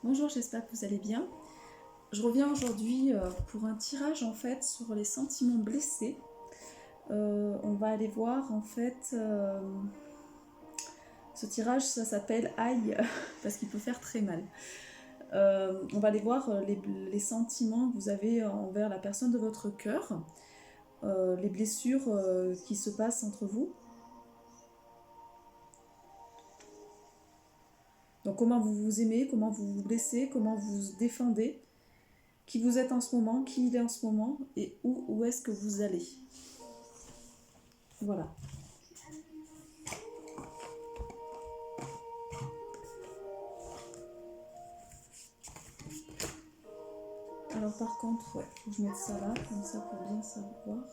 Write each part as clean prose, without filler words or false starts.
Bonjour, j'espère que vous allez bien. Je reviens aujourd'hui pour un tirage en fait sur les sentiments blessés. On va aller voir en fait, ce tirage ça s'appelle Aïe parce qu'il peut faire très mal. On va aller voir les sentiments que vous avez envers la personne de votre cœur, les blessures qui se passent entre vous. Donc comment vous vous aimez, comment vous vous blessez, comment vous vous défendez, qui vous êtes en ce moment, qui il est en ce moment et où est-ce que vous allez. Voilà. Alors par contre, ouais, faut que je mette ça là, comme ça pour bien savoir.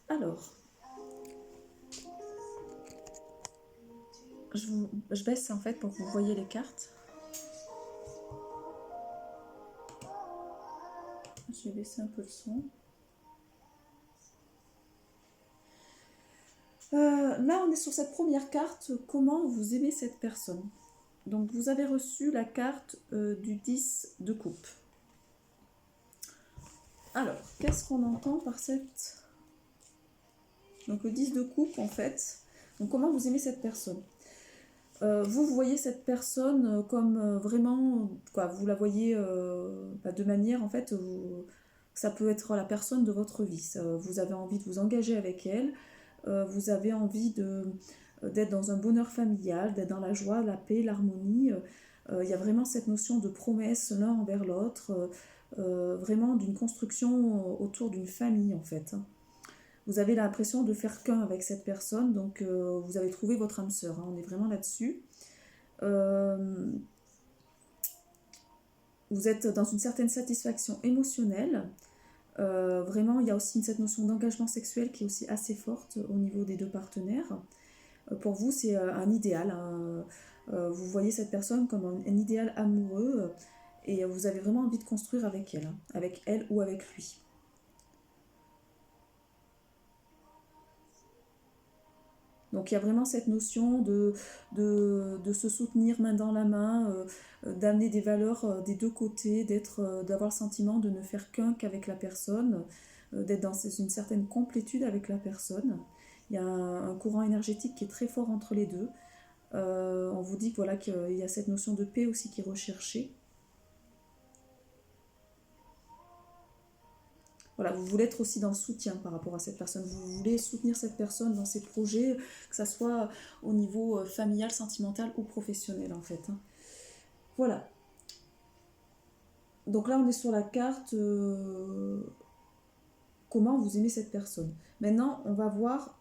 Alors, je baisse en fait pour que vous voyez les cartes. Je vais baisser un peu le son. Là, on est sur cette première carte. Comment vous aimez cette personne? Donc, vous avez reçu la carte du 10 de coupe. Alors, qu'est-ce qu'on entend par cette... Donc, le 10 de coupe, en fait. Donc, comment vous aimez cette personne? Vous voyez cette personne comme vraiment, quoi, vous la voyez de manière, en fait, ça peut être la personne de votre vie. Vous avez envie de vous engager avec elle, vous avez envie d'être dans un bonheur familial, d'être dans la joie, la paix, l'harmonie. Il y a vraiment cette notion de promesse l'un envers l'autre, vraiment d'une construction autour d'une famille, en fait. Vous avez l'impression de faire qu'un avec cette personne, donc vous avez trouvé votre âme sœur, hein, on est vraiment là-dessus. Vous êtes dans une certaine satisfaction émotionnelle. Vraiment, il y a aussi cette notion d'engagement sexuel qui est aussi assez forte au niveau des deux partenaires. Pour vous, c'est un idéal. Hein. Vous voyez cette personne comme un idéal amoureux et vous avez vraiment envie de construire avec elle ou avec lui. Donc il y a vraiment cette notion de se soutenir main dans la main, d'amener des valeurs des deux côtés, d'avoir le sentiment de ne faire qu'avec la personne, d'être dans une certaine complétude avec la personne. Il y a un courant énergétique qui est très fort entre les deux. On vous dit voilà, qu'il y a cette notion de paix aussi qui est recherchée. Voilà, vous voulez être aussi dans le soutien par rapport à cette personne. Vous voulez soutenir cette personne dans ses projets, que ce soit au niveau familial, sentimental ou professionnel en fait. Hein. Voilà. Donc là, on est sur la carte comment vous aimez cette personne. Maintenant, on va voir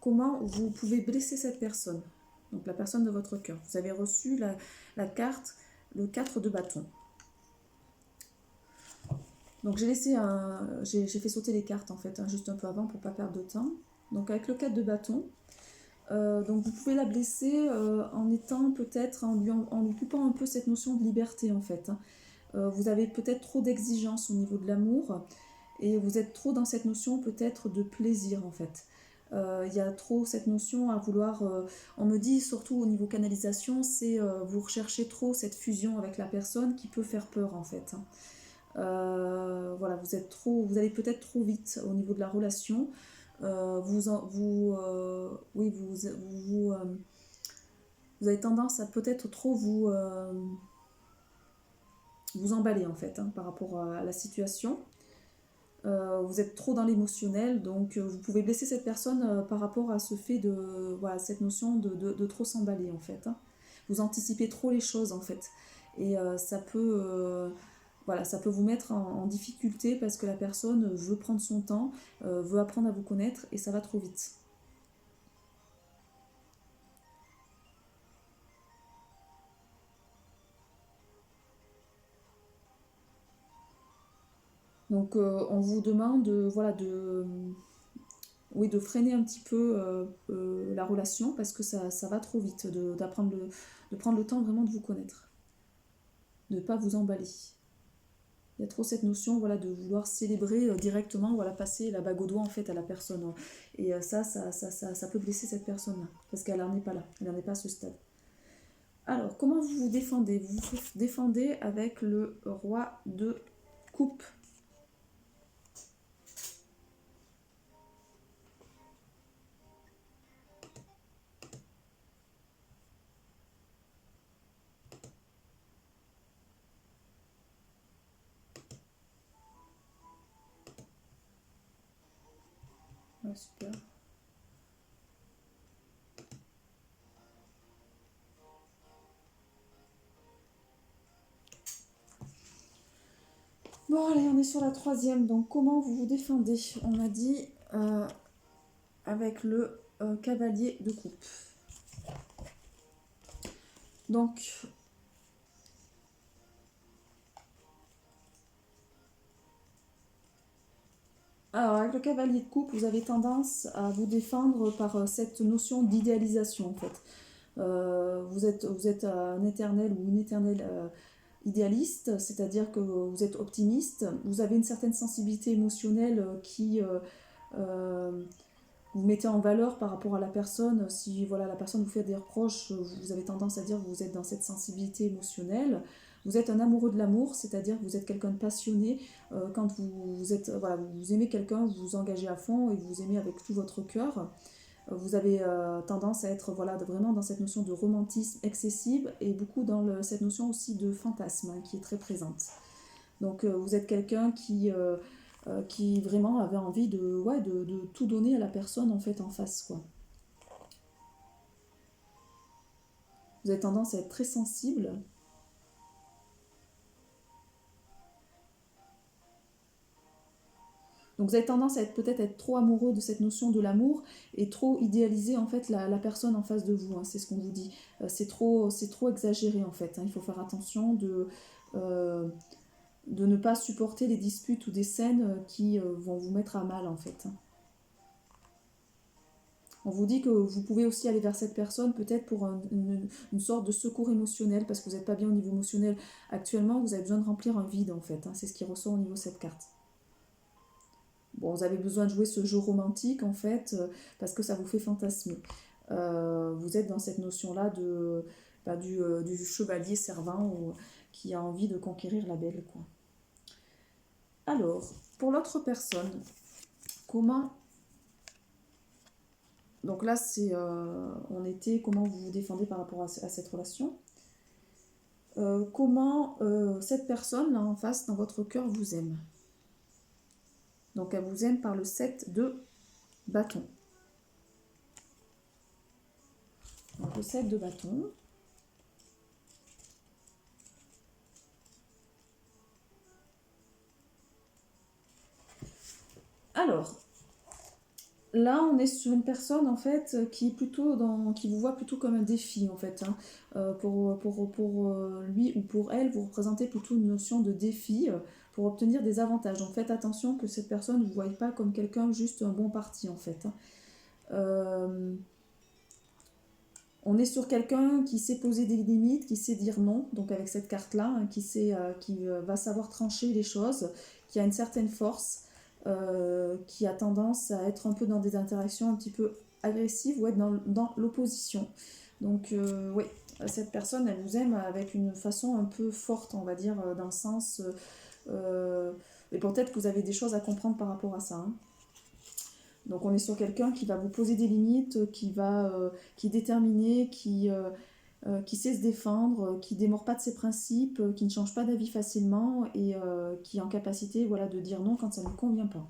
comment vous pouvez blesser cette personne. Donc la personne de votre cœur. Vous avez reçu la carte, le 4 de bâton. Donc j'ai fait sauter les cartes en fait, hein, juste un peu avant pour pas perdre de temps. Donc avec le 4 de bâton, donc vous pouvez la blesser en étant peut-être, en lui coupant un peu cette notion de liberté en fait. Hein. Vous avez peut-être trop d'exigences au niveau de l'amour et vous êtes trop dans cette notion peut-être de plaisir en fait. Il y a trop cette notion à vouloir, on me dit surtout au niveau canalisation, c'est vous recherchez trop cette fusion avec la personne qui peut faire peur en fait. Hein. Voilà, vous allez peut-être trop vite au niveau de la relation. Vous avez tendance à peut-être trop vous emballer en fait hein, par rapport à la situation. Vous êtes trop dans l'émotionnel, donc vous pouvez blesser cette personne par rapport à ce fait de voilà, cette notion de trop s'emballer en fait. Hein. Vous anticipez trop les choses en fait, et voilà, ça peut vous mettre en difficulté parce que la personne veut prendre son temps, veut apprendre à vous connaître et ça va trop vite. Donc on vous demande voilà, oui, de freiner un petit peu la relation parce que ça va trop vite, de prendre le temps vraiment de vous connaître, de ne pas vous emballer. Il y a trop cette notion voilà, de vouloir célébrer directement, voilà, passer la bague au doigt en fait à la personne. Hein. Et ça peut blesser cette personne-là, parce qu'elle n'en est pas là, elle n'en est pas à ce stade. Alors, comment vous vous défendez? Vous vous défendez avec le roi de coupe. Ouais, super. Bon, allez, on est sur la troisième. Donc, comment vous vous défendez? On a dit avec le cavalier de coupe. Donc, alors, avec le cavalier de coupe, vous avez tendance à vous défendre par cette notion d'idéalisation, en fait. Vous êtes un éternel ou une éternelle idéaliste, c'est-à-dire que vous êtes optimiste, vous avez une certaine sensibilité émotionnelle qui vous mettez en valeur par rapport à la personne. Si voilà, la personne vous fait des reproches, vous avez tendance à dire que vous êtes dans cette sensibilité émotionnelle. Vous êtes un amoureux de l'amour, c'est-à-dire que vous êtes quelqu'un de passionné. Quand voilà, vous aimez quelqu'un, vous vous engagez à fond et vous aimez avec tout votre cœur. Vous avez tendance à être voilà, vraiment dans cette notion de romantisme excessive et beaucoup dans cette notion aussi de fantasme qui est très présente. Donc vous êtes quelqu'un qui vraiment avait envie de tout donner à la personne en fait en face, quoi. Vous avez tendance à être très sensible. Donc vous avez tendance à peut-être être trop amoureux de cette notion de l'amour et trop idéaliser en fait la personne en face de vous, hein, c'est ce qu'on vous dit. C'est trop exagéré en fait, hein. Il faut faire attention de ne pas supporter les disputes ou des scènes qui vont vous mettre à mal en fait. On vous dit que vous pouvez aussi aller vers cette personne peut-être pour une sorte de secours émotionnel parce que vous n'êtes pas bien au niveau émotionnel actuellement, vous avez besoin de remplir un vide en fait, hein, c'est ce qui ressort au niveau de cette carte. Bon, vous avez besoin de jouer ce jeu romantique en fait parce que ça vous fait fantasmer. Vous êtes dans cette notion-là du chevalier servant qui a envie de conquérir la belle, quoi. Alors, pour l'autre personne, comment... Donc là, on était comment vous vous défendez par rapport à cette relation. Comment cette personne là en face dans votre cœur vous aime. Donc elle vous aime par le 7 de bâton. Donc le 7 de bâton. Alors, là, on est sur une personne en fait qui vous voit plutôt comme un défi en fait. Hein. Pour lui ou pour elle, vous représentez plutôt une notion de défi pour obtenir des avantages. Donc faites attention que cette personne ne vous voie pas comme quelqu'un juste un bon parti en fait. Hein. On est sur quelqu'un qui sait poser des limites, qui sait dire non, donc avec cette carte-là, hein, qui va savoir trancher les choses, qui a une certaine force, qui a tendance à être un peu dans des interactions un petit peu agressives ou être dans l'opposition. Donc oui, cette personne, elle vous aime avec une façon un peu forte, on va dire, dans le sens... et peut-être que vous avez des choses à comprendre par rapport à ça. Hein. Donc on est sur quelqu'un qui va vous poser des limites, qui est déterminé, qui sait se défendre, qui ne démord pas de ses principes, qui ne change pas d'avis facilement et qui est en capacité voilà, de dire non quand ça ne lui convient pas.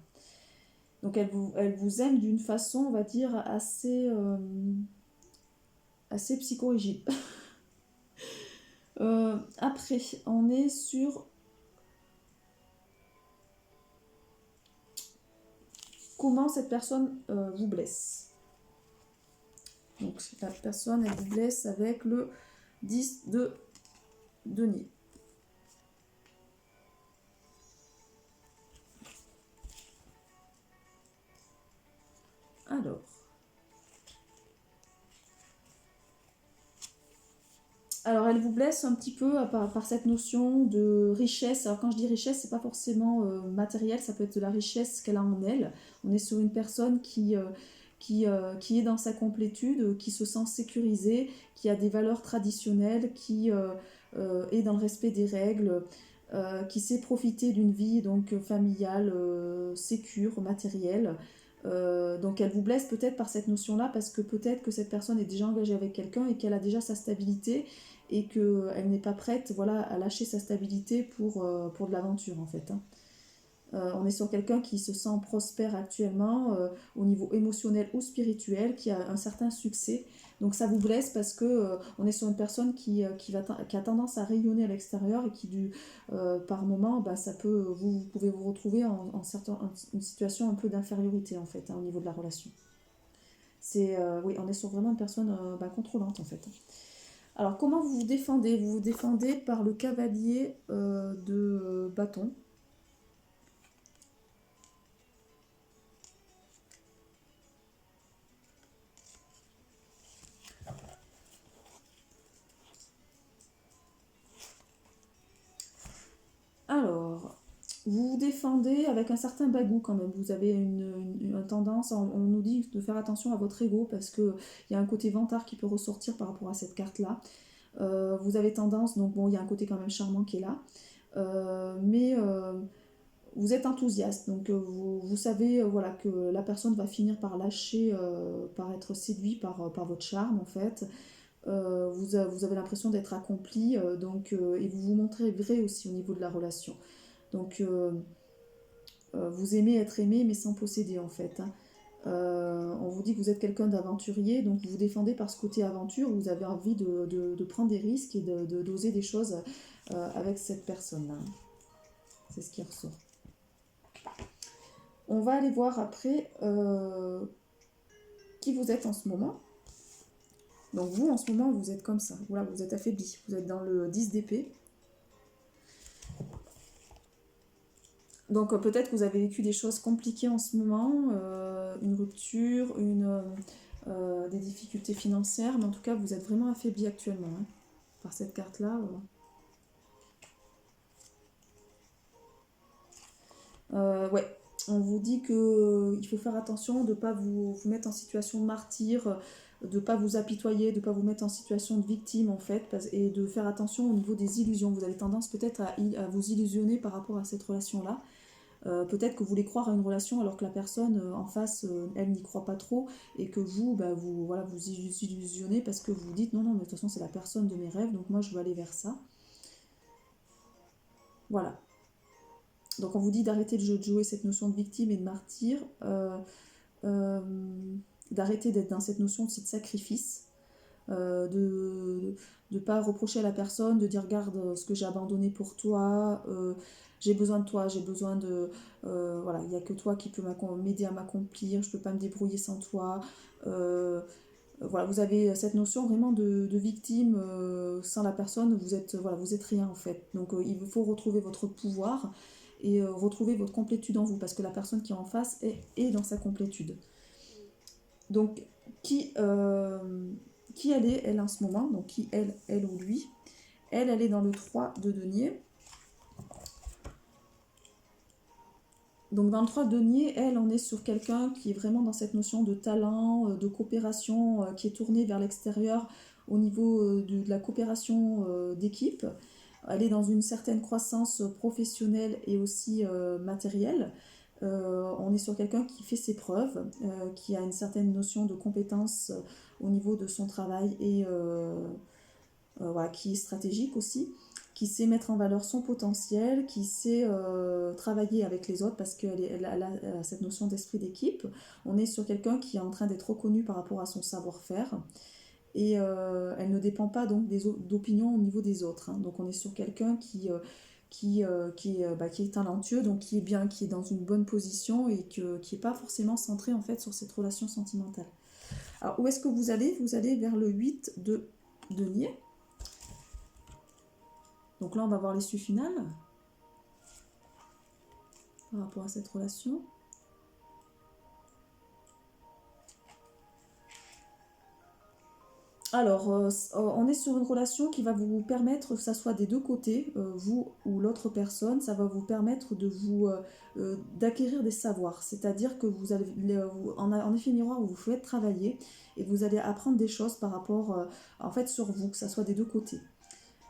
Donc elle vous aime d'une façon, on va dire, assez psychorigide. Après, on est sur... Comment cette personne vous blesse. Donc la personne, elle vous blesse avec le 10 de denier. Alors, elle vous blesse un petit peu par cette notion de richesse. Alors, quand je dis richesse, c'est pas forcément matériel, ça peut être de la richesse qu'elle a en elle. On est sur une personne qui est dans sa complétude, qui se sent sécurisé, qui a des valeurs traditionnelles, qui est dans le respect des règles, qui sait profiter d'une vie donc familiale, sécure, matérielle. Donc elle vous blesse peut-être par cette notion-là parce que peut-être que cette personne est déjà engagée avec quelqu'un et qu'elle a déjà sa stabilité et qu'elle n'est pas prête, voilà, à lâcher sa stabilité pour de l'aventure en fait, hein. On est sur quelqu'un qui se sent prospère actuellement au niveau émotionnel ou spirituel, qui a un certain succès. Donc ça vous blesse parce que on est sur une personne qui a tendance à rayonner à l'extérieur et qui par moment, bah, vous pouvez vous retrouver en une situation un peu d'infériorité en fait, hein, au niveau de la relation. Oui, on est sur vraiment une personne bah, contrôlante en fait. Alors comment vous vous défendez? Vous vous défendez par le cavalier de bâton. Alors, vous vous défendez avec un certain bagou quand même. Vous avez une tendance, on nous dit de faire attention à votre ego parce qu'il y a un côté vantard qui peut ressortir par rapport à cette carte-là. Vous avez tendance, donc bon, il y a un côté quand même charmant qui est là. Mais vous êtes enthousiaste, donc vous savez voilà, que la personne va finir par lâcher, par être séduit par votre charme en fait. Vous avez l'impression d'être accompli, et vous vous montrez vrai aussi au niveau de la relation. Donc vous aimez être aimé mais sans posséder en fait, hein. On vous dit que vous êtes quelqu'un d'aventurier, donc vous vous défendez par ce côté aventure, vous avez envie de prendre des risques et d'oser des choses avec cette personne-là. C'est ce qui ressort. On va aller voir après qui vous êtes en ce moment. Donc vous, en ce moment, vous êtes comme ça. Voilà, vous êtes affaibli. Vous êtes dans le 10 d'épée. Donc peut-être que vous avez vécu des choses compliquées en ce moment, une rupture, des difficultés financières, mais en tout cas vous êtes vraiment affaibli actuellement, hein, par cette carte-là. Ouais, on vous dit qu'il faut faire attention de ne pas vous mettre en situation de martyr, de ne pas vous apitoyer, de ne pas vous mettre en situation de victime en fait, et de faire attention au niveau des illusions. Vous avez tendance peut-être à vous illusionner par rapport à cette relation-là. Peut-être que vous voulez croire à une relation alors que la personne en face, elle n'y croit pas trop et que vous, bah, voilà, vous illusionnez parce que vous vous dites non, mais de toute façon c'est la personne de mes rêves, donc moi je veux aller vers ça. Voilà. Donc on vous dit d'arrêter de jouer cette notion de victime et de martyr, euh, d'arrêter d'être dans cette notion aussi de sacrifice, de ne pas reprocher à la personne, de dire regarde ce que j'ai abandonné pour toi, j'ai besoin de toi, j'ai besoin de... voilà, il n'y a que toi qui peux m'aider à m'accomplir, je ne peux pas me débrouiller sans toi. Voilà, vous avez cette notion vraiment de victime, sans la personne, vous êtes rien en fait. Donc il faut retrouver votre pouvoir et retrouver votre complétude en vous, parce que la personne qui est en face est dans sa complétude. Donc, qui elle est, elle, en ce moment, donc qui elle ou lui. Elle est dans le 3 de denier. Donc dans le 3 de denier, elle, on est sur quelqu'un qui est vraiment dans cette notion de talent, de coopération, qui est tournée vers l'extérieur au niveau de la coopération d'équipe. Elle est dans une certaine croissance professionnelle et aussi matérielle. On est sur quelqu'un qui fait ses preuves, qui a une certaine notion de compétence au niveau de son travail et voilà, qui est stratégique aussi, qui sait mettre en valeur son potentiel, qui sait travailler avec les autres parce qu'elle a cette notion d'esprit d'équipe. On est sur quelqu'un qui est en train d'être reconnu par rapport à son savoir-faire et elle ne dépend pas donc d'opinions au niveau des autres, hein. Donc on est sur quelqu'un qui est talentueux, donc qui est bien, qui est dans une bonne position et qui n'est pas forcément centré en fait sur cette relation sentimentale. Alors où est-ce que vous allez? Vous allez vers le 8 de denier. Donc là on va voir l'issue finale par rapport à cette relation. Alors, on est sur une relation qui va vous permettre, que ça soit des deux côtés, vous ou l'autre personne, ça va vous permettre de d'acquérir des savoirs. C'est-à-dire que vous allez, en effet miroir, vous vous faites travailler et vous allez apprendre des choses par rapport, en fait, sur vous, que ça soit des deux côtés.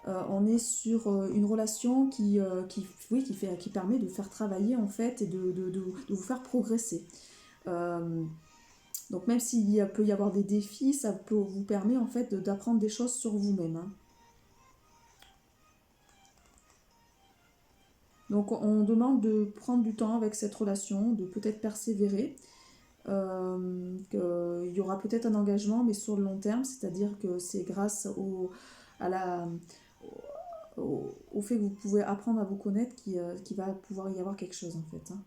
On est sur une relation oui, qui permet de faire travailler en fait et de vous faire progresser. Euh, donc même s'il peut y avoir des défis, ça peut vous permettre en fait d'apprendre des choses sur vous-même, hein. Donc on demande de prendre du temps avec cette relation, de peut-être persévérer. Il y aura peut-être un engagement, mais sur le long terme, c'est-à-dire que c'est grâce à la, au fait que vous pouvez apprendre à vous connaître qui va pouvoir y avoir quelque chose en fait, hein.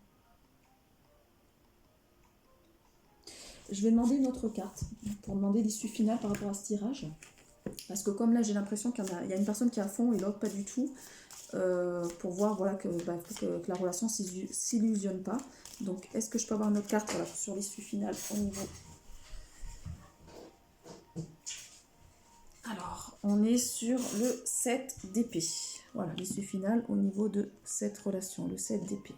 Je vais demander une autre carte pour demander l'issue finale par rapport à ce tirage. Parce que comme là j'ai l'impression il y a une personne qui est à fond et l'autre pas du tout, pour voir voilà, que la relation s'illusionne pas. Donc est-ce que je peux avoir une autre carte voilà, sur l'issue finale au niveau... Alors, on est sur le 7 d'épée. Voilà, l'issue finale au niveau de cette relation, le 7 d'épée.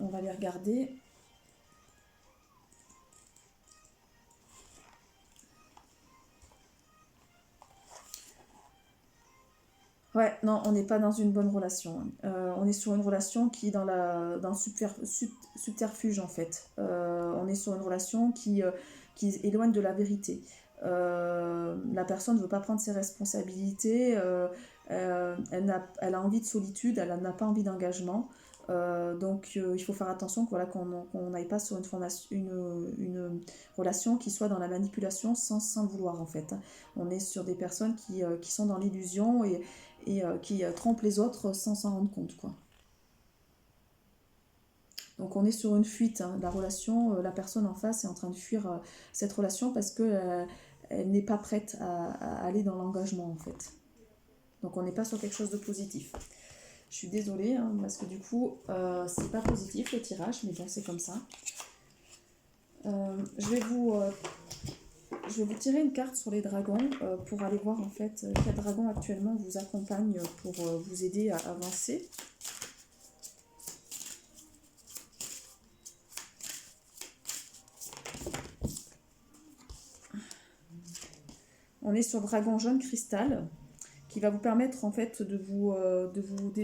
On va les regarder. Ouais, non, on n'est pas dans une bonne relation. On est sur une relation qui est dans le subterfuge en fait. On est sur une relation qui éloigne de la vérité. La personne ne veut pas prendre ses responsabilités, elle a envie de solitude, elle n'a pas envie d'engagement. Donc il faut faire attention voilà, qu'on n'aille pas sur une relation qui soit dans la manipulation sans vouloir en fait. On est sur des personnes qui sont dans l'illusion et qui trompent les autres sans s'en rendre compte, quoi. Donc on est sur une fuite, hein. La relation, la personne en face est en train de fuir cette relation parce que elle n'est pas prête à aller dans l'engagement en fait. Donc on n'est pas sur quelque chose de positif. Je suis désolée hein, parce que du coup c'est pas positif le tirage, mais bon c'est comme ça. Je vais vous tirer une carte sur les dragons pour aller voir en fait quel dragon actuellement vous accompagne pour vous aider à avancer. On est sur le dragon jaune cristal qui va vous permettre en fait de vous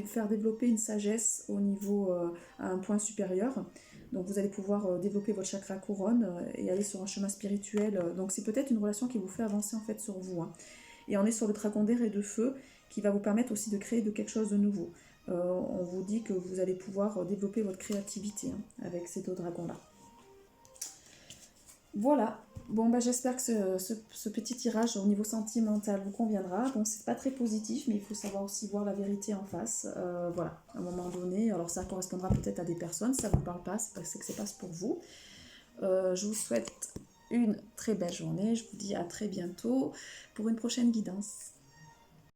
faire développer une sagesse au niveau à un point supérieur. Donc vous allez pouvoir développer votre chakra couronne et aller sur un chemin spirituel. Donc c'est peut-être une relation qui vous fait avancer en fait sur vous, hein. Et on est sur le dragon d'air et de feu qui va vous permettre aussi de créer quelque chose de nouveau. On vous dit que vous allez pouvoir développer votre créativité hein, avec ces deux dragons-là. Voilà. Bon, bah, j'espère que ce petit tirage au niveau sentimental vous conviendra. Bon, c'est pas très positif, mais il faut savoir aussi voir la vérité en face. Voilà, à un moment donné. Alors, ça correspondra peut-être à des personnes. Si ça ne vous parle pas, c'est parce que c'est pas pour vous. Je vous souhaite une très belle journée. Je vous dis à très bientôt pour une prochaine guidance.